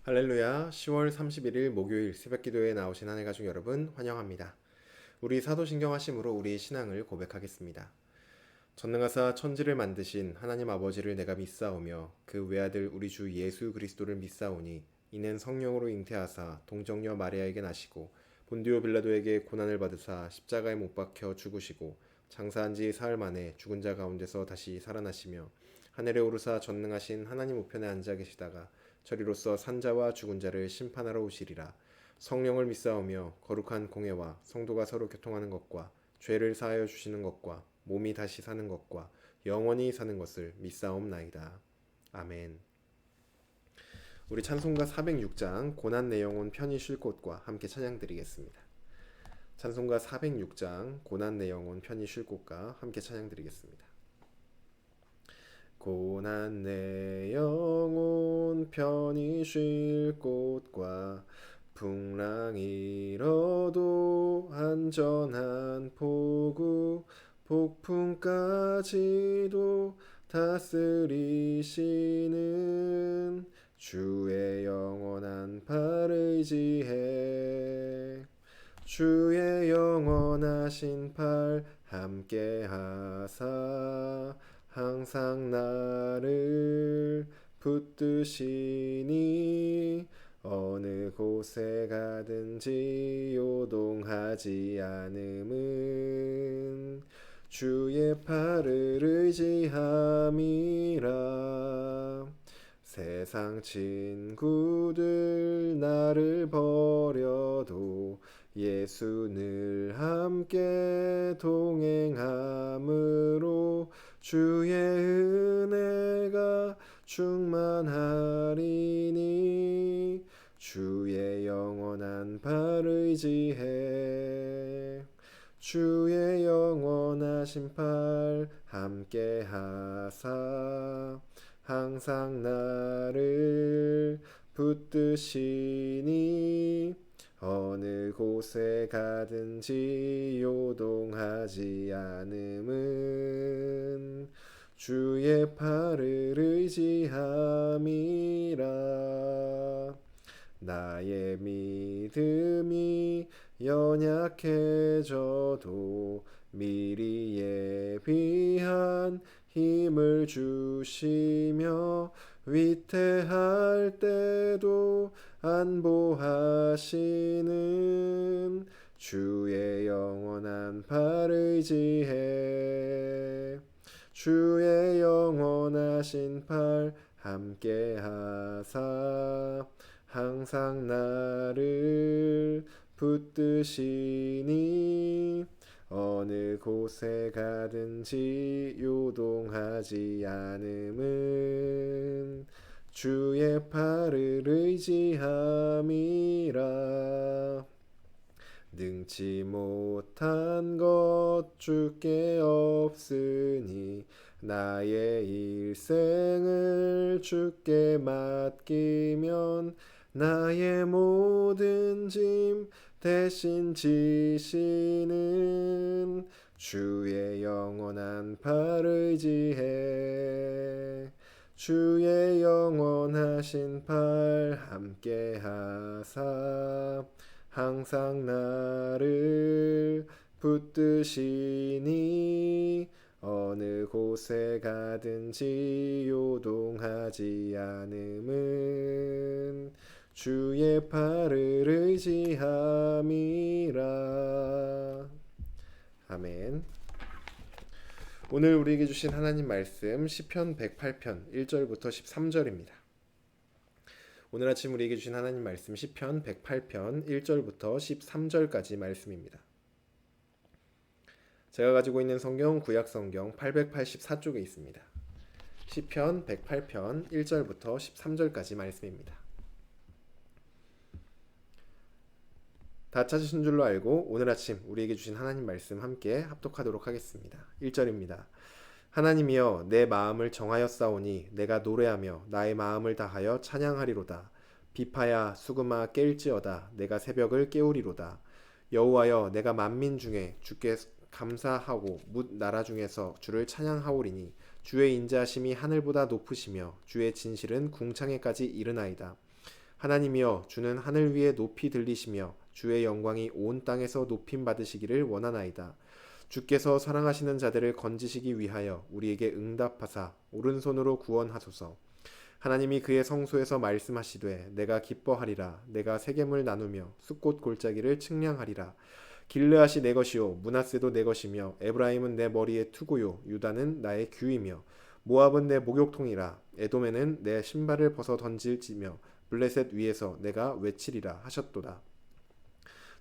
할렐루야, 10월 31일 목요일 새벽기도에 나오신 한해 가족 여러분 환영합니다. 우리 사도신경 하심으로 우리 신앙을 고백하겠습니다. 전능하사 천지를 만드신 하나님 아버지를 내가 믿사오며 그 외아들 우리 주 예수 그리스도를 믿사오니 이는 성령으로 잉태하사 동정녀 마리아에게 나시고 본디오 빌라도에게 고난을 받으사 십자가에 못 박혀 죽으시고 장사한 지 사흘 만에 죽은 자 가운데서 다시 살아나시며 하늘에 오르사 전능하신 하나님 우편에 앉아 계시다가 저리로서 산자와 죽은 자를 심판하러 오시리라. 성령을 믿사오며 거룩한 공회와 성도가 서로 교통하는 것과 죄를 사하여 주시는 것과 몸이 다시 사는 것과 영원히 사는 것을 믿사옵나이다. 아멘. 우리 찬송가 406장 고난 내 영혼 편히 쉴 곳과 함께 찬양드리겠습니다. 찬송가 406장 고난 내 영혼 편히 쉴 곳과 함께 찬양드리겠습니다. 고난 내 영혼 편히 쉴 곳과 풍랑이 일어도 안전한 포구 폭풍까지도 다스리시는 주의 영원한 팔 의지해 주의 영원하신 팔 함께하사 항상 나를 붙드시니 어느 곳에 가든지 요동하지 않음은 주의 팔을 의지함이라. 세상 친구들 나를 버려도 예수 늘 함께 동행함으로 주의 은혜가 충만하리니 주의 영원한 팔 의지해 주의 영원하신 팔 함께하사 항상 나를 붙드시니 어느 곳에 가든지 요동하지 않음은 주의 팔을 의지함이라. 나의 믿음이 연약해져도 미리 예비한 힘을 주시며 위태할 때도 안보하시는 주의 영원한 팔 의지해 주의 영원하신 팔 함께하사 항상 나를 붙드시니 어느 곳에 가든지 요동하지 않음은 주의 팔을 의지함이라. 능치 못한 것 주께 없으니 나의 일생을 주께 맡기면 나의 모든 짐 대신 지시는 주의 영원한 팔 의지해 주의 영원하신 팔 함께하사 항상 나를 붙드시니 어느 곳에 가든지 요동하지 않음은 주의 팔을 의지함이라. 아멘. 오늘 우리에게 주신 하나님 말씀 시편 108편 1절부터 13절입니다. 오늘 아침 우리에게 주신 하나님 말씀 시편 108편 1절부터 13절까지 말씀입니다. 제가 가지고 있는 성경 구약성경 884쪽에 있습니다. 시편 108편 1절부터 13절까지 말씀입니다. 다 찾으신 줄로 알고 오늘 아침 우리에게 주신 하나님 말씀 함께 합독하도록 하겠습니다. 1절입니다. 하나님이여 내 마음을 정하였사오니 내가 노래하며 나의 마음을 다하여 찬양하리로다. 비파야 수금아 깰지어다. 내가 새벽을 깨우리로다. 여호와여 내가 만민 중에 주께 감사하고 뭇 나라 중에서 주를 찬양하오리니 주의 인자하심이 하늘보다 높으시며 주의 진실은 궁창에까지 이르나이다. 하나님이여 주는 하늘 위에 높이 들리시며 주의 영광이 온 땅에서 높임 받으시기를 원하나이다. 주께서 사랑하시는 자들을 건지시기 위하여 우리에게 응답하사 오른손으로 구원하소서. 하나님이 그의 성소에서 말씀하시되 내가 기뻐하리라. 내가 세겜을 나누며 숫꽃 골짜기를 측량하리라. 길르앗이 내 것이요 므낫세도 내 것이며 에브라임은 내 머리의 투구요 유다는 나의 규이며 모압은 내 목욕통이라. 에돔에는 내 신발을 벗어 던질지며 블레셋 위에서 내가 외치리라 하셨도다.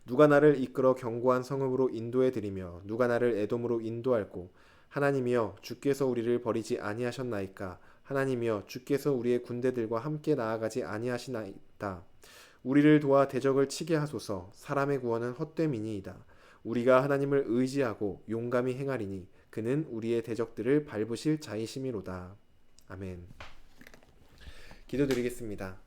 누가 나를 이끌어 견고한 성읍으로 인도해 드리며 누가 나를 에돔으로 인도할꼬. 하나님이여 주께서 우리를 버리지 아니하셨나이까. 하나님이여 주께서 우리의 군대들과 함께 나아가지 아니하시나이다. 우리를 도와 대적을 치게 하소서. 사람의 구원은 헛됨이니이다. 우리가 하나님을 의지하고 용감히 행하리니 그는 우리의 대적들을 밟으실 자이심이로다. 아멘. 기도드리겠습니다.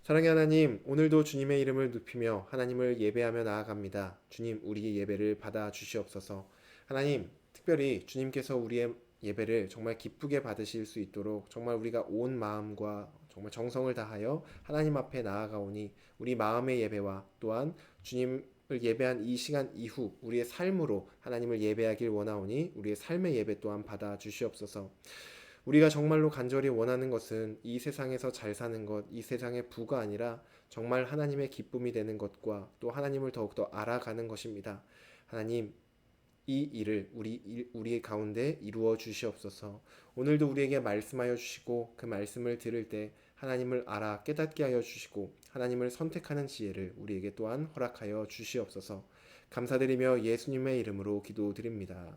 사랑의 하나님, 오늘도 주님의 이름을 높이며 하나님을 예배하며 나아갑니다. 주님, 우리의 예배를 받아 주시옵소서. 하나님, 특별히 주님께서 우리의 예배를 정말 기쁘게 받으실 수 있도록 정말 우리가 온 마음과 정말 정성을 다하여 하나님 앞에 나아가오니 우리 마음의 예배와 또한 주님을 예배한 이 시간 이후 우리의 삶으로 하나님을 예배하길 원하오니 우리의 삶의 예배 또한 받아 주시옵소서. 우리가 정말로 간절히 원하는 것은 이 세상에서 잘 사는 것, 이 세상의 부가 아니라 정말 하나님의 기쁨이 되는 것과 또 하나님을 더욱더 알아가는 것입니다. 하나님, 이 일을 우리의 가운데 이루어 주시옵소서. 오늘도 우리에게 말씀하여 주시고 그 말씀을 들을 때 하나님을 알아 깨닫게 하여 주시고 하나님을 선택하는 지혜를 우리에게 또한 허락하여 주시옵소서. 감사드리며 예수님의 이름으로 기도드립니다.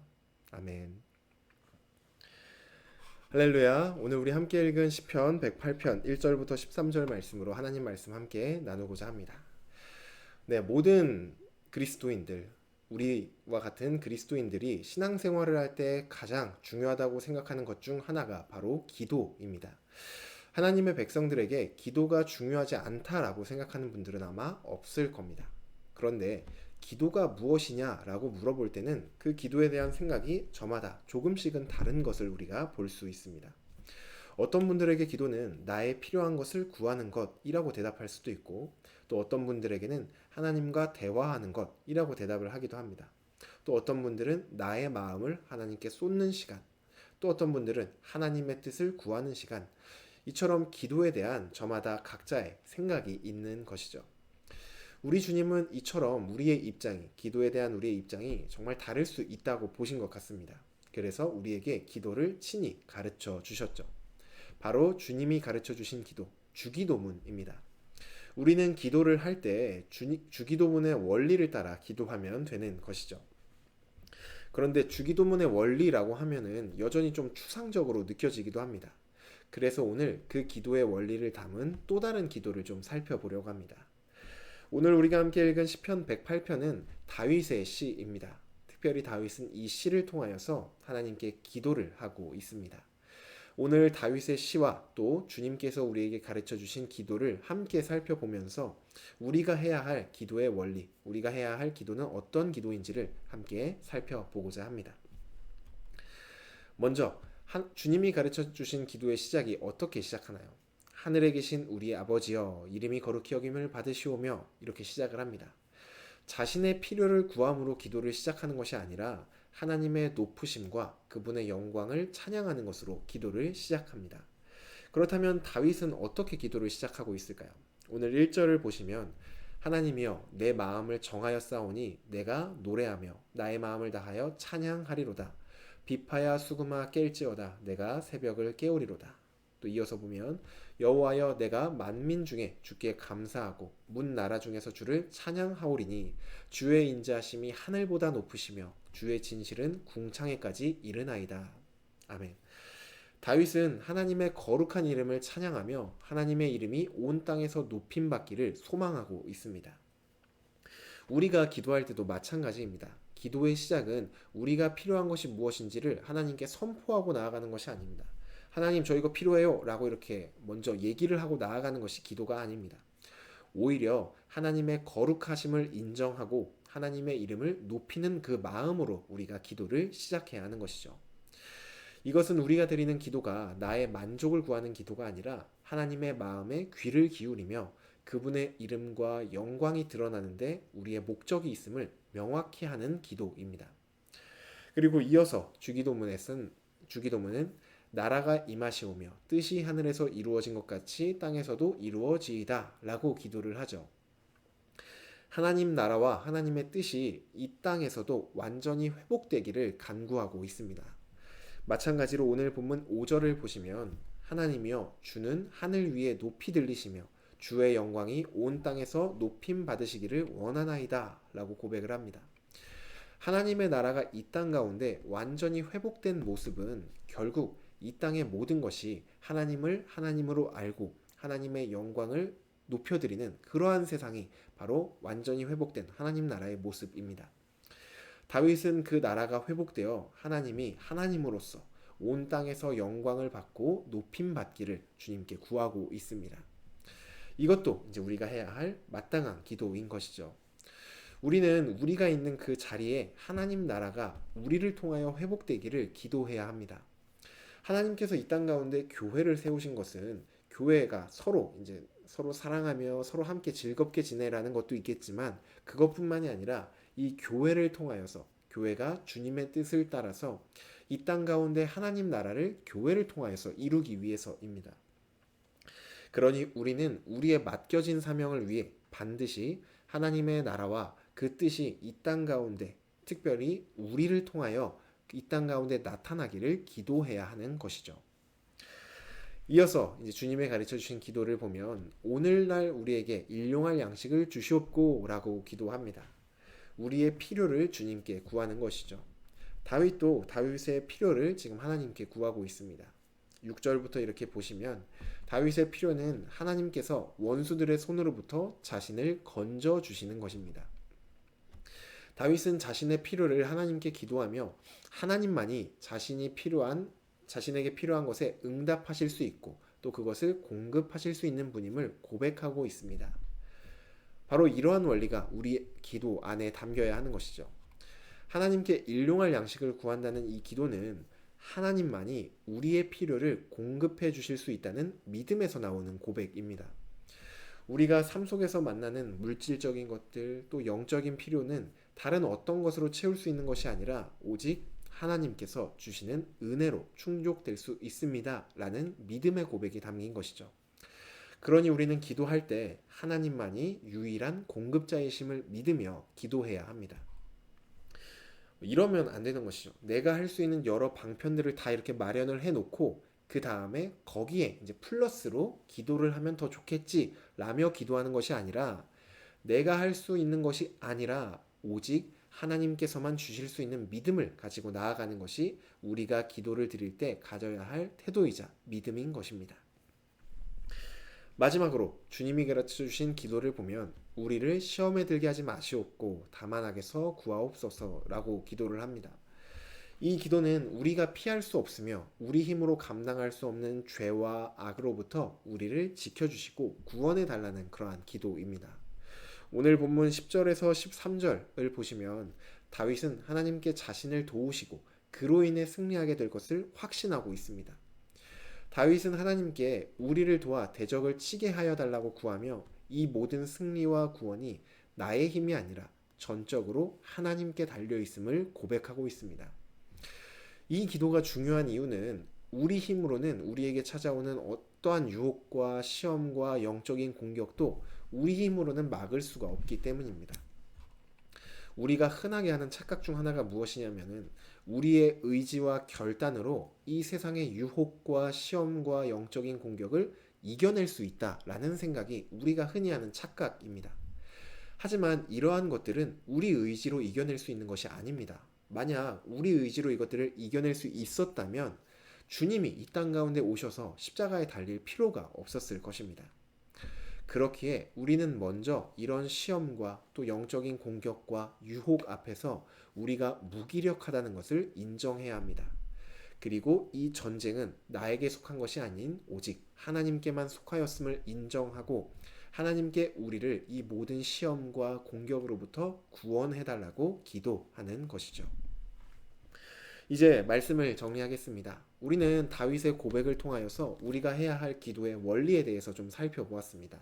아멘. 할렐루야. 오늘 우리 함께 읽은 시편 108편 1절부터 13절 말씀으로 하나님 말씀 함께 나누고자 합니다. 네, 모든 그리스도인들, 우리와 같은 그리스도인들이 신앙생활을 할 때 가장 중요하다고 생각하는 것 중 하나가 바로 기도입니다. 하나님의 백성들에게 기도가 중요하지 않다라고 생각하는 분들은 아마 없을 겁니다. 그런데 기도가 무엇이냐라고 물어볼 때는 그 기도에 대한 생각이 저마다 조금씩은 다른 것을 우리가 볼 수 있습니다. 어떤 분들에게 기도는 나의 필요한 것을 구하는 것이라고 대답할 수도 있고 또 어떤 분들에게는 하나님과 대화하는 것이라고 대답을 하기도 합니다. 또 어떤 분들은 나의 마음을 하나님께 쏟는 시간, 또 어떤 분들은 하나님의 뜻을 구하는 시간, 이처럼 기도에 대한 저마다 각자의 생각이 있는 것이죠. 우리 주님은 이처럼 우리의 입장이, 기도에 대한 우리의 입장이 정말 다를 수 있다고 보신 것 같습니다. 그래서 우리에게 기도를 친히 가르쳐 주셨죠. 바로 주님이 가르쳐 주신 기도, 주기도문입니다. 우리는 기도를 할 때 주기도문의 원리를 따라 기도하면 되는 것이죠. 그런데 주기도문의 원리라고 하면은 여전히 좀 추상적으로 느껴지기도 합니다. 그래서 오늘 그 기도의 원리를 담은 또 다른 기도를 좀 살펴보려고 합니다. 오늘 우리가 함께 읽은 시편 108편은 다윗의 시입니다. 특별히 다윗은 이 시를 통하여서 하나님께 기도를 하고 있습니다. 오늘 다윗의 시와 또 주님께서 우리에게 가르쳐 주신 기도를 함께 살펴보면서 우리가 해야 할 기도의 원리, 우리가 해야 할 기도는 어떤 기도인지를 함께 살펴보고자 합니다. 먼저 주님이 가르쳐 주신 기도의 시작이 어떻게 시작하나요? 하늘에 계신 우리 아버지여 이름이 거룩히 여김을 받으시오며 이렇게 시작을 합니다. 자신의 필요를 구함으로 기도를 시작하는 것이 아니라 하나님의 높으심과 그분의 영광을 찬양하는 것으로 기도를 시작합니다. 그렇다면 다윗은 어떻게 기도를 시작하고 있을까요? 오늘 1절을 보시면 하나님이여 내 마음을 정하여 싸우니 내가 노래하며 나의 마음을 다하여 찬양하리로다. 비파야 수금아 깰지어다 내가 새벽을 깨우리로다. 또 이어서 보면 여호와여 내가 만민 중에 주께 감사하고 문 나라 중에서 주를 찬양하오리니 주의 인자하심이 하늘보다 높으시며 주의 진실은 궁창에까지 이르나이다. 아멘. 다윗은 하나님의 거룩한 이름을 찬양하며 하나님의 이름이 온 땅에서 높임받기를 소망하고 있습니다. 우리가 기도할 때도 마찬가지입니다. 기도의 시작은 우리가 필요한 것이 무엇인지를 하나님께 선포하고 나아가는 것이 아닙니다. 하나님 저 이거 필요해요 라고 이렇게 먼저 얘기를 하고 나아가는 것이 기도가 아닙니다. 오히려 하나님의 거룩하심을 인정하고 하나님의 이름을 높이는 그 마음으로 우리가 기도를 시작해야 하는 것이죠. 이것은 우리가 드리는 기도가 나의 만족을 구하는 기도가 아니라 하나님의 마음에 귀를 기울이며 그분의 이름과 영광이 드러나는데 우리의 목적이 있음을 명확히 하는 기도입니다. 그리고 이어서 주기도문은 나라가 임하시오며 뜻이 하늘에서 이루어진 것 같이 땅에서도 이루어지이다 라고 기도를 하죠. 하나님 나라와 하나님의 뜻이 이 땅에서도 완전히 회복되기를 간구하고 있습니다. 마찬가지로 오늘 본문 5절을 보시면 하나님이여 주는 하늘 위에 높이 들리시며 주의 영광이 온 땅에서 높임 받으시기를 원하나이다 라고 고백을 합니다. 하나님의 나라가 이 땅 가운데 완전히 회복된 모습은 결국 이 땅의 모든 것이 하나님을 하나님으로 알고 하나님의 영광을 높여드리는 그러한 세상이 바로 완전히 회복된 하나님 나라의 모습입니다. 다윗은 그 나라가 회복되어 하나님이 하나님으로서 온 땅에서 영광을 받고 높임 받기를 주님께 구하고 있습니다. 이것도 이제 우리가 해야 할 마땅한 기도인 것이죠. 우리는 우리가 있는 그 자리에 하나님 나라가 우리를 통하여 회복되기를 기도해야 합니다. 하나님께서 이 땅 가운데 교회를 세우신 것은 교회가 서로 사랑하며 서로 함께 즐겁게 지내라는 것도 있겠지만 그것뿐만이 아니라 이 교회를 통하여서 교회가 주님의 뜻을 따라서 이 땅 가운데 하나님 나라를 교회를 통하여서 이루기 위해서입니다. 그러니 우리는 우리의 맡겨진 사명을 위해 반드시 하나님의 나라와 그 뜻이 이 땅 가운데 특별히 우리를 통하여 이 땅 가운데 나타나기를 기도해야 하는 것이죠. 이어서 이제 주님의 가르쳐 주신 기도를 보면 오늘날 우리에게 일용할 양식을 주시옵고 라고 기도합니다. 우리의 필요를 주님께 구하는 것이죠. 다윗도 다윗의 필요를 지금 하나님께 구하고 있습니다. 6절부터 이렇게 보시면 다윗의 필요는 하나님께서 원수들의 손으로부터 자신을 건져 주시는 것입니다. 다윗은 자신의 필요를 하나님께 기도하며 하나님만이 자신에게 필요한 것에 응답하실 수 있고 또 그것을 공급하실 수 있는 분임을 고백하고 있습니다. 바로 이러한 원리가 우리 기도 안에 담겨야 하는 것이죠. 하나님께 일용할 양식을 구한다는 이 기도는 하나님만이 우리의 필요를 공급해 주실 수 있다는 믿음에서 나오는 고백입니다. 우리가 삶 속에서 만나는 물질적인 것들 또 영적인 필요는 다른 어떤 것으로 채울 수 있는 것이 아니라 오직 하나님께서 주시는 은혜로 충족될 수 있습니다 라는 믿음의 고백이 담긴 것이죠. 그러니 우리는 기도할 때 하나님만이 유일한 공급자이심을 믿으며 기도해야 합니다. 이러면 안 되는 것이죠. 내가 할 수 있는 여러 방편들을 다 이렇게 마련을 해놓고 그 다음에 거기에 이제 플러스로 기도를 하면 더 좋겠지 라며 기도하는 것이 아니라 내가 할 수 있는 것이 아니라 오직 하나님께서만 주실 수 있는 믿음을 가지고 나아가는 것이 우리가 기도를 드릴 때 가져야 할 태도이자 믿음인 것입니다. 마지막으로 주님이 가르쳐 주신 기도를 보면 우리를 시험에 들게 하지 마시옵고 다만 악에서 구하옵소서 라고 기도를 합니다. 이 기도는 우리가 피할 수 없으며 우리 힘으로 감당할 수 없는 죄와 악으로부터 우리를 지켜주시고 구원해 달라는 그러한 기도입니다. 오늘 본문 10절에서 13절을 보시면 다윗은 하나님께 자신을 도우시고 그로 인해 승리하게 될 것을 확신하고 있습니다. 다윗은 하나님께 우리를 도와 대적을 치게 하여 달라고 구하며 이 모든 승리와 구원이 나의 힘이 아니라 전적으로 하나님께 달려 있음을 고백하고 있습니다. 이 기도가 중요한 이유는 우리 힘으로는 우리에게 찾아오는 어떠한 유혹과 시험과 영적인 공격도 우리 힘으로는 막을 수가 없기 때문입니다. 우리가 흔하게 하는 착각 중 하나가 무엇이냐면은 우리의 의지와 결단으로 이 세상의 유혹과 시험과 영적인 공격을 이겨낼 수 있다라는 생각이 우리가 흔히 하는 착각입니다. 하지만 이러한 것들은 우리 의지로 이겨낼 수 있는 것이 아닙니다. 만약 우리 의지로 이것들을 이겨낼 수 있었다면 주님이 이 땅 가운데 오셔서 십자가에 달릴 필요가 없었을 것입니다. 그렇기에 우리는 먼저 이런 시험과 또 영적인 공격과 유혹 앞에서 우리가 무기력하다는 것을 인정해야 합니다. 그리고 이 전쟁은 나에게 속한 것이 아닌 오직 하나님께만 속하였음을 인정하고 하나님께 우리를 이 모든 시험과 공격으로부터 구원해달라고 기도하는 것이죠. 이제 말씀을 정리하겠습니다. 우리는 다윗의 고백을 통하여서 우리가 해야 할 기도의 원리에 대해서 좀 살펴보았습니다.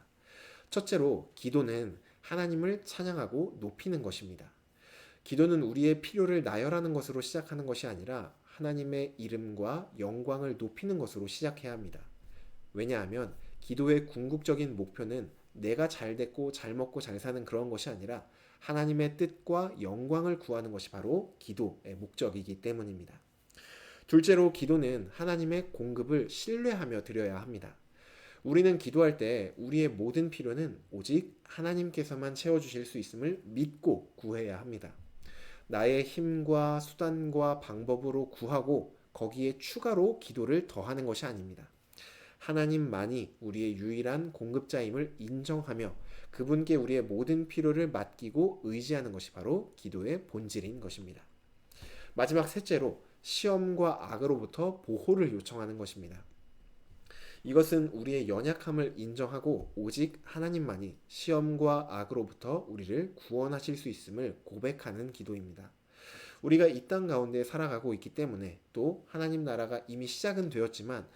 첫째로 기도는 하나님을 찬양하고 높이는 것입니다. 기도는 우리의 필요를 나열하는 것으로 시작하는 것이 아니라 하나님의 이름과 영광을 높이는 것으로 시작해야 합니다. 왜냐하면 기도의 궁극적인 목표는 내가 잘 됐고 잘 먹고 잘 사는 그런 것이 아니라 하나님의 뜻과 영광을 구하는 것이 바로 기도의 목적이기 때문입니다. 둘째로 기도는 하나님의 공급을 신뢰하며 드려야 합니다. 우리는 기도할 때 우리의 모든 필요는 오직 하나님께서만 채워주실 수 있음을 믿고 구해야 합니다. 나의 힘과 수단과 방법으로 구하고 거기에 추가로 기도를 더하는 것이 아닙니다. 하나님만이 우리의 유일한 공급자임을 인정하며 그분께 우리의 모든 필요를 맡기고 의지하는 것이 바로 기도의 본질인 것입니다. 마지막 셋째로 시험과 악으로부터 보호를 요청하는 것입니다. 이것은 우리의 연약함을 인정하고 오직 하나님만이 시험과 악으로부터 우리를 구원하실 수 있음을 고백하는 기도입니다. 우리가 이 땅 가운데 살아가고 있기 때문에 또 하나님 나라가 이미 시작은 되었지만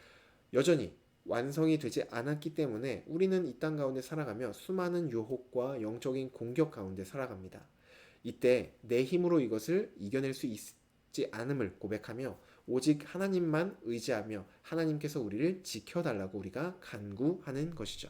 여전히 완성이 되지 않았기 때문에 우리는 이 땅 가운데 살아가며 수많은 유혹과 영적인 공격 가운데 살아갑니다. 이때 내 힘으로 이것을 이겨낼 수 있지 않음을 고백하며 오직 하나님만 의지하며 하나님께서 우리를 지켜달라고 우리가 간구하는 것이죠.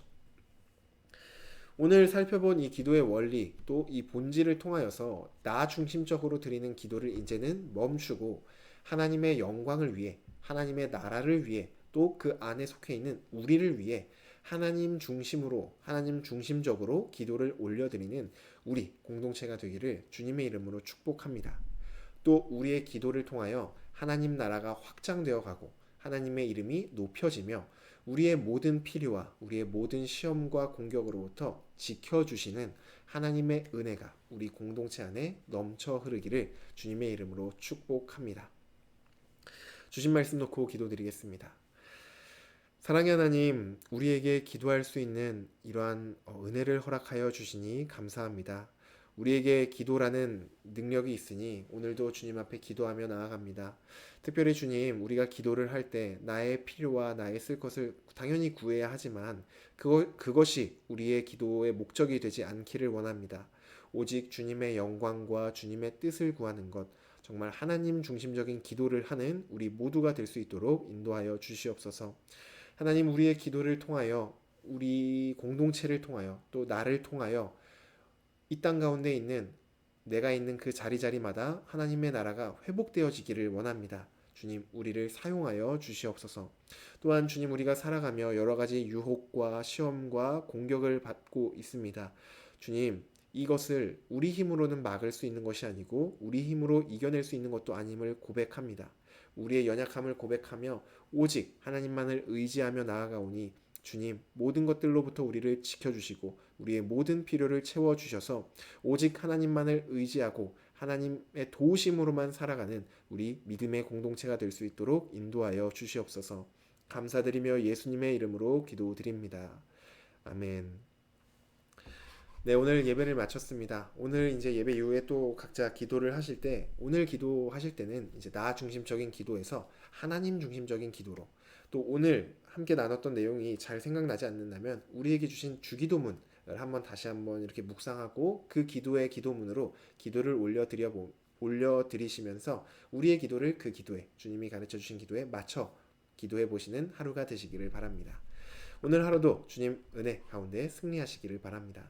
오늘 살펴본 이 기도의 원리 또 이 본질을 통하여서 나 중심적으로 드리는 기도를 이제는 멈추고 하나님의 영광을 위해 하나님의 나라를 위해 또 그 안에 속해 있는 우리를 위해 하나님 중심으로 하나님 중심적으로 기도를 올려드리는 우리 공동체가 되기를 주님의 이름으로 축복합니다. 또 우리의 기도를 통하여 하나님 나라가 확장되어 가고 하나님의 이름이 높여지며 우리의 모든 필요와 우리의 모든 시험과 공격으로부터 지켜주시는 하나님의 은혜가 우리 공동체 안에 넘쳐 흐르기를 주님의 이름으로 축복합니다. 주신 말씀 놓고 기도드리겠습니다. 사랑의 하나님, 우리에게 기도할 수 있는 이러한 은혜를 허락하여 주시니 감사합니다. 우리에게 기도라는 능력이 있으니 오늘도 주님 앞에 기도하며 나아갑니다. 특별히 주님, 우리가 기도를 할 때 나의 필요와 나의 쓸 것을 당연히 구해야 하지만 그것이 우리의 기도의 목적이 되지 않기를 원합니다. 오직 주님의 영광과 주님의 뜻을 구하는 것, 정말 하나님 중심적인 기도를 하는 우리 모두가 될 수 있도록 인도하여 주시옵소서. 하나님, 우리의 기도를 통하여 우리 공동체를 통하여 또 나를 통하여 이 땅 가운데 있는 내가 있는 그 자리자리마다 하나님의 나라가 회복되어지기를 원합니다. 주님, 우리를 사용하여 주시옵소서. 또한 주님, 우리가 살아가며 여러 가지 유혹과 시험과 공격을 받고 있습니다. 주님, 이것을 우리 힘으로는 막을 수 있는 것이 아니고 우리 힘으로 이겨낼 수 있는 것도 아님을 고백합니다. 우리의 연약함을 고백하며 오직 하나님만을 의지하며 나아가오니 주님, 모든 것들로부터 우리를 지켜주시고 우리의 모든 필요를 채워주셔서 오직 하나님만을 의지하고 하나님의 도우심으로만 살아가는 우리 믿음의 공동체가 될 수 있도록 인도하여 주시옵소서. 감사드리며 예수님의 이름으로 기도드립니다. 아멘. 네, 오늘 예배를 마쳤습니다. 오늘 이제 예배 이후에 또 각자 기도를 하실 때, 오늘 기도하실 때는 이제 나 중심적인 기도에서 하나님 중심적인 기도로, 또 오늘 함께 나눴던 내용이 잘 생각나지 않는다면 우리에게 주신 주기도문을 다시 한번 이렇게 묵상하고 그 기도의 기도문으로 기도를 올려드리시면서 우리의 기도를 그 기도에, 주님이 가르쳐 주신 기도에 맞춰 기도해 보시는 하루가 되시기를 바랍니다. 오늘 하루도 주님 은혜 가운데 승리하시기를 바랍니다.